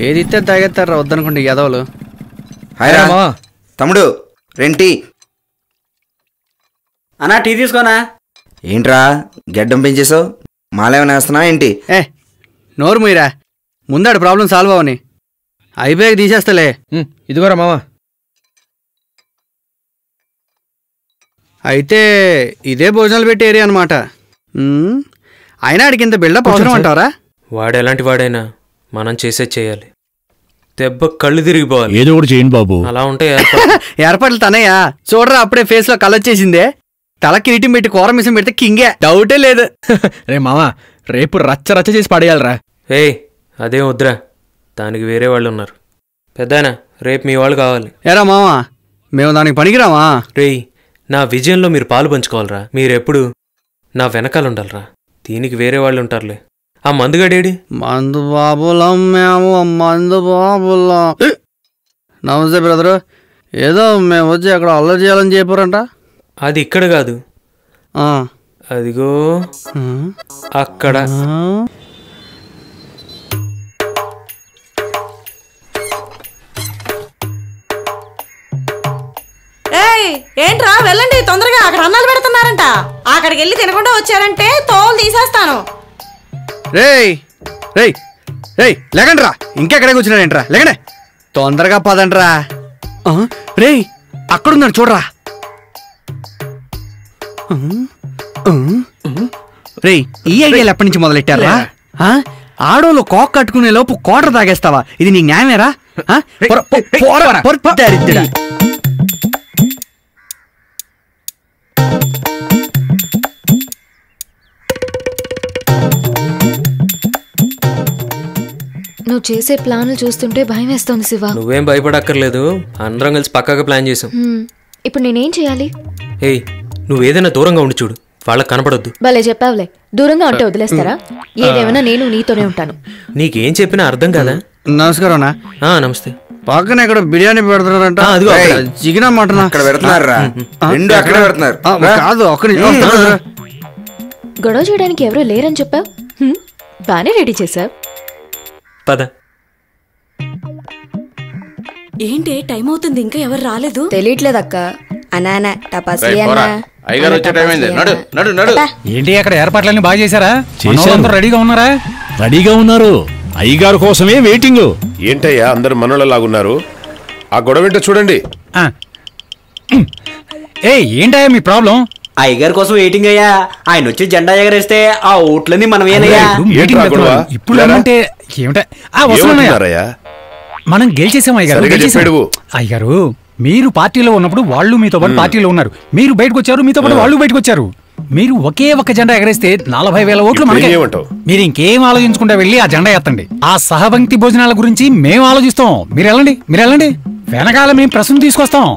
ఏది ఇస్తే తాగేస్తారా వద్దనుకోండి యాదవులు. హాయ్ రామా తమ్ముడు రెంటి అన్నా టీ తీసుకోనా. ఏంట్రా గడ్డం పెంచేసావు, మాలేమైనా వేస్తున్నా ఏంటి? నోరు మీరా, ముందాడు ప్రాబ్లం సాల్వ్ అవని, అయిపోయాక తీసేస్తలే. ఇదిగోరా మావా. అయితే ఇదే భోజనాలు పెట్టే ఏరియా అనమాట. అయినా ఆడికి ఇంత బిల్డప్ అవసరం అంటారా? వాడు ఎలాంటి వాడైనా మనం చేసేది చేయాలి. దెబ్బ కళ్ళు తిరిగిపోవాలి. ఏదో ఒకటి చేయండి బాబు. అలా ఉంటే ఏర్పాట్లు తనయ్యా. చూడరా అప్పుడే ఫేస్ లో కలొచ్చేసిందే. తల కిరీటం పెట్టి కూర మిసం పెడితే కింగే, డౌటే లేదు. రే మావా, రేపు రచ్చ రచ్చ చేసి పడేయాలరా. అదేం వద్దురా, దానికి వేరే వాళ్ళు ఉన్నారు. పెద్దాయనా రేపు మీ వాళ్ళు కావాలి. ఎరా మావా, మేము దానికి పనికిరామా? రేయ్, నా విజయంలో మీరు పాలు పంచుకోవాలరా. మీరెప్పుడు నా వెనకాల ఉండాలరా. దీనికి వేరే వాళ్ళు ఉంటారులే. ఆ మందుగడేడి? మందు బాబులం మేము, మందు బాబులం. నమస్తే బ్రదరు. ఏదో మేము వచ్చి అక్కడ అల్లరి చేయాలని చెప్పారంట. అది ఇక్కడ కాదు, అదిగో అక్కడ. ఏంట్రా వెళ్ళండి తొందరగా, అక్కడ అన్నాలు పెడుతున్నారంట. అక్కడికి వెళ్ళి తినకుండా వచ్చారంటే తోలు తీసేస్తాను. రేయ్ రేయ్ రేయ్ లేకండి రా, ఇంకెక్కడే కూర్చున్నారేంట్రా, లేకండి తొందరగా పదండ్రా. రేయ్ అక్కడున్నాడు చూడరా. రేయ్ ఈ ఐడియాలు ఎప్పటి నుంచి మొదలెట్టారా? ఆడోళ్ళు కోక్ కట్టుకునే లోపు కోటర్ తాగేస్తావా? ఇది నీ న్యాయమేరా? నువ్వు చేసే ప్లాన్లు చూస్తుంటే భయం వేస్తోంది శివ. నువ్వేం భయపడక్కర్లేదు, అందరం కలిసి పక్కాగా ప్లాన్ చేసాం. ఇప్పుడు నేనేం చేయాలి? నువ్వేదైనా దూరంగా ఉండి చూడు, వాళ్ళకి కనపడొద్దు. భలే చెప్పావులే, దూరంగా ఉంటే వదిలేస్తారా? ఏదేమైనా నేను నీతోనే ఉంటాను. నీకేం చెప్పినా అర్థం కదా. నమస్కారం. నమస్తే. పక్కన ఇక్కడ బిర్యానీ పెడతారంట, చికెన్ మటన్ అక్కడ పెడుతున్నారా? రెండు అక్కడ పెడుతున్నారు. కాదు అక్కడ గొడవ చేయడానికి ఎవరూ లేరని చెప్పావు, బానే రెడీ చేసావు. పద. ఏంటి టైం అవుతుంది, ఇంకా ఎవరు రాలేదు? తెలియట్లేదక్క. ఏంటి అక్కడ ఏర్పాట్లన్నీ బాగా చేశారా? రెడీగా ఉన్నారా? రెడీగా ఉన్నారు. అయ్యగారు కోసమే వెయిటింగ్. ఏంటయ్యా అందరు మనోళ్ళలాగున్నారు? ఆ గొడవ ఏంటో చూడండి. ఏంటయ్యా మీ ప్రాబ్లం? అయ్యగారి కోసం వెయిటింగ్ అయ్యా. ఆయన వచ్చి జెండా ఎగరేస్తే ఆ ఓట్లని మనమేనయ్యా. ఇప్పుడు అంటే ఏమిటా మనం గెలిచేసాం అయ్యగారు. అయ్యగారు మీరు పార్టీలో ఉన్నప్పుడు వాళ్ళు మీతో పాటు పార్టీలో ఉన్నారు. మీరు బయటకు వచ్చారు, మీతో పాటు వాళ్ళు బయటకు వచ్చారు. మీరు ఒకే ఒక్క జెండా ఎగరేస్తే 40,000 ఓట్లు మనకే. మీరు ఇంకేం ఆలోచించకుండా వెళ్ళి ఆ జెండా ఎత్తండి. ఆ సహపంక్తి భోజనాల గురించి మేము ఆలోచిస్తాం. మీరు వెళ్ళండి వెనకాల మేము ప్రశ్న తీసుకొస్తాం.